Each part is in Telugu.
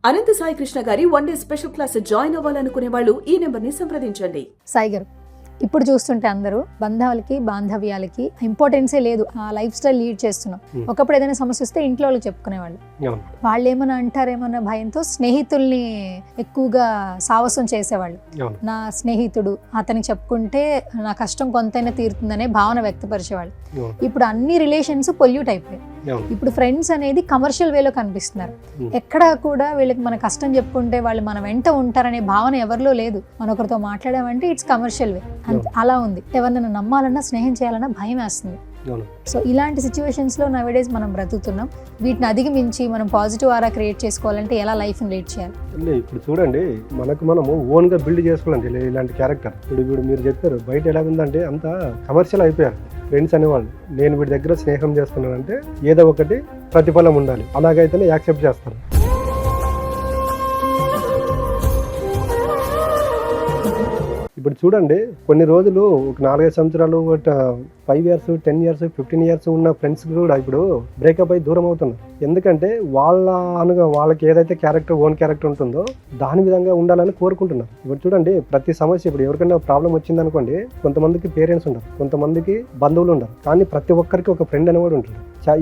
అనంత సాయి కృష్ణ గారి one day special class join అవ్వాలనుకునే వాళ్ళు ఈ నెంబర్ ని సంప్రదించండి. సాయి గారు, ఇప్పుడు చూస్తుంటే అందరూ బంధాలకి బాంధవ్యాలకి ఇంపార్టెన్సే లేదు, ఆ లైఫ్ స్టైల్ లీడ్ చేస్తున్నాం. ఒకప్పుడు ఏదైనా సమస్య వస్తే ఇంట్లో వాళ్ళకి చెప్పుకునేవాళ్ళు, వాళ్ళు ఏమైనా అంటారేమన్న భయంతో స్నేహితుల్ని ఎక్కువగా సావసం చేసేవాళ్ళు. నా స్నేహితుడు అతనికి చెప్పుకుంటే నా కష్టం కొంతైనా తీరుతుందనే భావన వ్యక్తపరిచేవాళ్ళు. ఇప్పుడు అన్ని రిలేషన్స్ పొల్యూట్ అయిపోయాయి. ఇప్పుడు ఫ్రెండ్స్ అనేది కమర్షియల్ వేలో కనిపిస్తున్నారు. ఎక్కడ కూడా వీళ్ళకి మన కష్టం చెప్పుకుంటే వాళ్ళు మన వెంట ఉంటారనే భావన ఎవరిలో లేదు. మన ఒకరితో మాట్లాడామంటే ఇట్స్ కమర్షియల్ వే, అలా ఉంది. ఎవరినైనా నమ్మాలన్నా స్నేహం చేయాలన్నా భయం వేస్తుంది. సో ఇలాంటి సిచ్యువేషన్స్ లో నవేడేస్ మనం బ్రతుకుతున్నాం. వీటిని అధిగమించి మనం పాజిటివ్ ఆరా క్రియేట్ చేసుకోవాలంటే ఎలా లైఫ్ ని లీడ్ చేయాలి? ఇప్పుడు చూడండి, మనము ఓన్ గా బిల్డ్ చేసుకోవాలండి ఇలాంటి క్యారెక్టర్. ఇప్పుడు మీరు చెప్పారు బయట ఎలా ఉందంటే అంత కమర్షియల్ అయిపోయారు ఫ్రెండ్స్ అనేవాళ్ళు. నేను వీడి దగ్గర స్నేహం చేస్తున్నానంటే ఏదో ఒకటి ప్రతిఫలం ఉండాలి, అలాగైతేనే యాక్సెప్ట్ చేస్తారు. ఇప్పుడు చూడండి, కొన్ని రోజులు ఒక 4-5 సంవత్సరాలు 5 years 10 years 15 years ఉన్న ఫ్రెండ్స్ కూడా ఇప్పుడు బ్రేకప్ అయి దూరం అవుతున్నారు. ఎందుకంటే వాళ్ళకి ఏదైతే ఓన్ క్యారెక్టర్ ఉంటుందో దాని విధంగా ఉండాలని కోరుకుంటున్నారు. ఇప్పుడు చూడండి, ప్రతి సమస్య ఇప్పుడు ఎవరికైనా ప్రాబ్లం వచ్చిందనుకోండి, కొంతమందికి పేరెంట్స్ ఉండరు, కొంతమందికి బంధువులు ఉండరు, కానీ ప్రతి ఒక్కరికి ఒక ఫ్రెండ్ అనేవాడు ఉంటాడు.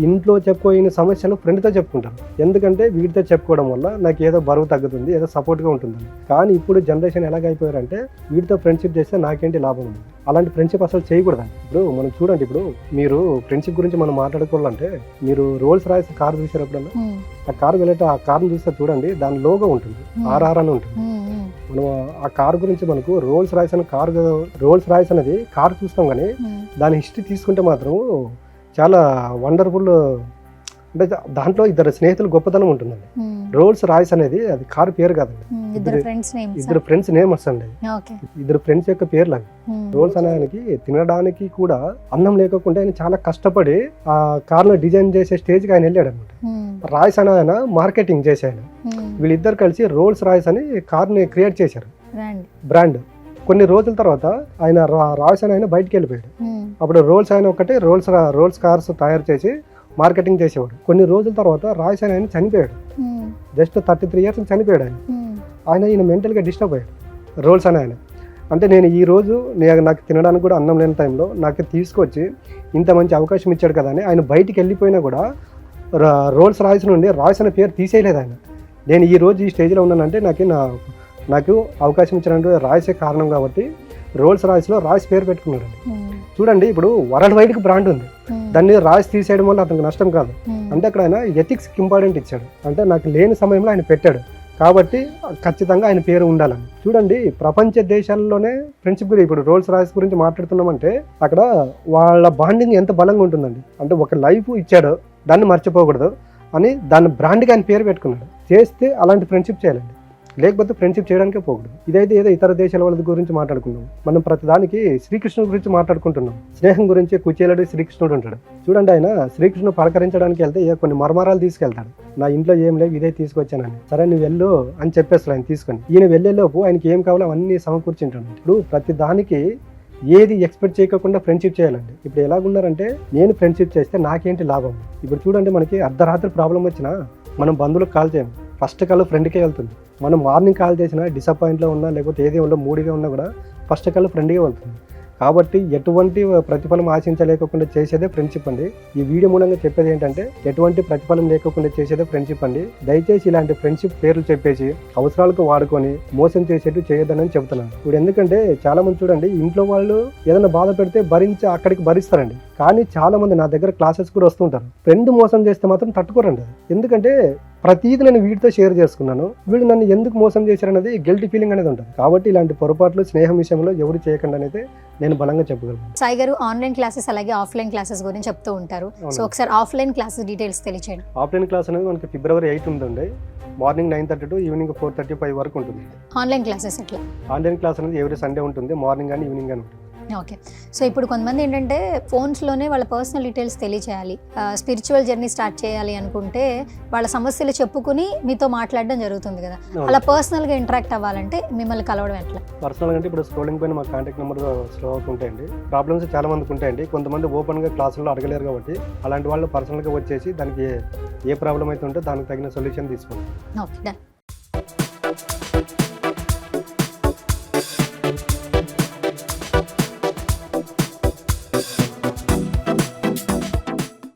ఇంట్లో చెప్పుకోయిన సమస్యలు ఫ్రెండ్తో చెప్పుకుంటారు. ఎందుకంటే వీటితో చెప్పుకోవడం వల్ల నాకు ఏదో బరువు తగ్గుతుంది, ఏదో సపోర్ట్గా ఉంటుంది. కానీ ఇప్పుడు జనరేషన్ ఎలాగైపోయారంటే వీటితో ఫ్రెండ్షిప్ చేస్తే నాకేంటి లాభం ఉంది, అలాంటి ఫ్రెండ్షిప్ అసలు చేయకూడదు. ఇప్పుడు మనం చూడండి, ఇప్పుడు మీరు ఫ్రెండ్షిప్ గురించి మనం మాట్లాడుకోవాలంటే మీరు రోల్స్ రాయిస్ కార్ చూసేటప్పుడన్నా ఆ కార్ ఆ కార్ని చూస్తే చూడండి, దాని లోగో ఉంటుంది, RR అని ఉంటుంది. మనం ఆ కార్ గురించి మనకు రోల్స్ రాయిస్ అనేది కార్ చూస్తాం, కానీ దాని హిస్టరీ తీసుకుంటే మాత్రం చాలా వండర్ఫుల్. అంటే దాంట్లో ఇద్దరు స్నేహితులు గొప్పతనం ఉంటుందండి. రోల్స్ రాయిస్ అనేది అది కారు పేరు కాదండి, ఇద్దరు ఫ్రెండ్స్ నేమ్స్ అండి, ఇద్దరు ఫ్రెండ్స్ యొక్క పేర్లు అవి. రోల్స్ అనేదానికి తినడానికి కూడా అన్నం లేకుండా ఆయన చాలా కష్టపడి ఆ కార్ను డిజైన్ చేసే స్టేజ్కి ఆయన వెళ్ళాడు అనమాట. రాయిస్ అనే ఆయన మార్కెటింగ్ చేసే ఆయన. వీళ్ళిద్దరు కలిసి రోల్స్ రాయిస్ అని కార్ని క్రియేట్ చేశారు, బ్రాండ్. కొన్ని రోజుల తర్వాత ఆయన రాయిస్ అని ఆయన బయటికి వెళ్ళిపోయాడు. అప్పుడు రోల్స్ ఆయన ఒకటి రోల్స్ కార్స్ తయారు చేసి మార్కెటింగ్ చేసేవాడు. కొన్ని రోజుల తర్వాత రాయిస్ అని ఆయన చనిపోయాడు. జస్ట్ 33 years చనిపోయాడు ఆయన. ఈయన మెంటల్గా డిస్టర్బ్ అయ్యాడు, రోల్స్ అని ఆయన. అంటే నేను ఈ రోజు నాకు తినడానికి కూడా అన్నం లేని టైంలో నాకు తీసుకొచ్చి ఇంత మంచి అవకాశం ఇచ్చాడు కదా అని ఆయన బయటికి వెళ్ళిపోయినా కూడా రోల్స్ రాయిస్ నుండి రాయిస్ అనే పేరు తీసేయలేదు ఆయన. నేను ఈ రోజు ఈ స్టేజ్లో ఉన్నానంటే నాకు అవకాశం ఇచ్చినట్టు రాయిసే కారణం కాబట్టి రోల్స్ రాయిస్లో రాయిస్ పేరు పెట్టుకున్నాడు. చూడండి, ఇప్పుడు వరల్డ్ వైడ్కి బ్రాండ్ ఉంది, దాన్ని రాయిస్ తీసేయడం వల్ల అతనికి నష్టం కాదు. అంటే అక్కడ ఆయన ఎథిక్స్కి ఇంపార్టెంట్ ఇచ్చాడు. అంటే నాకు లేని సమయంలో ఆయన పెట్టాడు కాబట్టి ఖచ్చితంగా ఆయన పేరు ఉండాలని. చూడండి, ప్రపంచ దేశాల్లోనే ఫ్రెండ్షిప్ గురించి ఇప్పుడు రోల్స్ రాయిస్ గురించి మాట్లాడుతున్నామంటే అక్కడ వాళ్ళ బాండింగ్ ఎంత బలంగా ఉంటుందండి. అంటే ఒక లైఫ్ ఇచ్చాడు, దాన్ని మర్చిపోకూడదు అని దాని బ్రాండ్కి ఆయన పేరు పెట్టుకున్నాడు. చేస్తే అలాంటి ఫ్రెండ్షిప్ చేయాలండి, లేకపోతే ఫ్రెండ్షిప్ చేయడానికే పోకూడదు. ఇదైతే ఏదో ఇతర దేశాల వాళ్ళ గురించి మాట్లాడుకున్నాం, మనం ప్రతిదానికి శ్రీకృష్ణుడి గురించి మాట్లాడుకుంటున్నాం. స్నేహం గురించి కుచేలుడు శ్రీకృష్ణుడు ఉంటాడు. చూడండి, ఆయన శ్రీకృష్ణుడు పలకరించడానికి వెళ్తే కొన్ని మర్మరాలు తీసుకెళ్తాడు. నా ఇంట్లో ఏం లేవు, ఇదే తీసుకొచ్చానని. సరే నువ్వు వెళ్ళు అని చెప్పేస్తాడు ఆయన తీసుకొని. ఈయన వెళ్ళేలోపు ఆయనకి ఏం కావాలో అవన్నీ సమకూర్చుంటాడు. ఇప్పుడు ప్రతి దానికి ఏది ఎక్స్పెక్ట్ చేయకుండా ఫ్రెండ్షిప్ చేయాలండి. ఇప్పుడు ఎలాగున్నారంటే నేను ఫ్రెండ్షిప్ చేస్తే నాకేంటి లాభం? ఇప్పుడు చూడండి, మనకి అర్ధరాత్రి ప్రాబ్లం వచ్చినా మనం బంధువులకు కాల్ చేయము, ఫస్ట్ కాల్ ఫ్రెండ్కే వెళ్తుంది. మనం మార్నింగ్ కాల్ చేసినా డిసప్పాయింట్లో ఉన్నా లేకపోతే ఏది ఉన్నా మూడిగా ఉన్నా కూడా ఫస్ట్ కాల్ ఫ్రెండ్కే వెళ్తుంది. కాబట్టి ఎటువంటి ప్రతిఫలం ఆశించలేకుండా చేసేదే ఫ్రెండ్షిప్ అండి. ఈ వీడియో మూలంగా చెప్పేది ఏంటంటే ఎటువంటి ప్రతిఫలం లేకుండా చేసేదే ఫ్రెండ్షిప్ అండి. దయచేసి ఇలాంటి ఫ్రెండ్షిప్ పేర్లు చెప్పేసి అవసరాలకు వాడుకొని మోసం చేసేట్టు చేయొద్దని చెబుతున్నాను. ఇప్పుడు ఎందుకంటే చాలా మంది చూడండి, ఇంట్లో వాళ్ళు ఏదైనా బాధ పెడితే అక్కడికి భరిస్తారండి. కానీ చాలా మంది నా దగ్గర క్లాసెస్ కూడా వస్తుంటారు, ఫ్రెండ్ మోసం చేస్తే మాత్రం తట్టుకోరండి. ఎందుకంటే ప్రతిదీ నేను వీటితో షేర్ చేసుకున్నాను, వీళ్ళు నన్ను ఎందుకు మోసం చేశారనేది గిల్టీ ఫీలింగ్ అనేది ఉంటుంది. కాబట్టి ఇలాంటి పొరపాట్లు స్నేహం విషయంలో ఎవరు చేయకుండా అయితే నేను బలంగా చెప్పగలను. సాయి గారు, ఆన్లైన్ క్లాసెస్ అలాగే ఆఫ్లైన్ క్లాసెస్ గురించి చెప్తూ ఉంటారు. సో ఒకసారి ఆఫ్లైన్ క్లాసెస్ డీటెయిల్స్ తెలియచేయండి. ఆఫ్లైన్ క్లాస్ అనేది మనకి February 8 ఉందండి. మార్నింగ్ 9:30 to ఈవినింగ్ 4:35 వరకు ఉంటుంది. ఆన్లైన్ క్లాసెస్ ఎట్లా? ఆన్లైన్ క్లాస్ అనేది ఎవ్రీ సండే ఉంటుంది, మార్నింగ్ కానీ ఈవినింగ్ కానీ ఉంటుంది. ఓకే. సో ఇప్పుడు కొంతమంది ఏంటంటే ఫోన్స్లోనే వాళ్ళ పర్సనల్ డీటెయిల్స్ తెలియచేయాలి, స్పిరిచువల్ జర్నీ స్టార్ట్ చేయాలి అనుకుంటే వాళ్ళ సమస్యలు చెప్పుకుని మీతో మాట్లాడడం జరుగుతుంది కదా, అలా పర్సనల్గా ఇంటరాక్ట్ అవ్వాలంటే మిమ్మల్ని కలవడం ఎట్లా? పర్సనల్గా అంటే ఇప్పుడు స్క్రోలింగ్ పైన మా కాంటాక్ట్ నెంబర్ స్లో అవుతుంటాయండి. ప్రాబ్లమ్స్ చాలా మందికి ఉంటాయండి. కొంతమంది ఓపెన్గా క్లాసుల్లో అడగలేరు కాబట్టి అలాంటి వాళ్ళు పర్సనల్గా వచ్చేసి దానికి ఏ ప్రాబ్లం అయితే ఉంటే దానికి తగిన సొల్యూషన్ తీసుకోండి. Okay, done.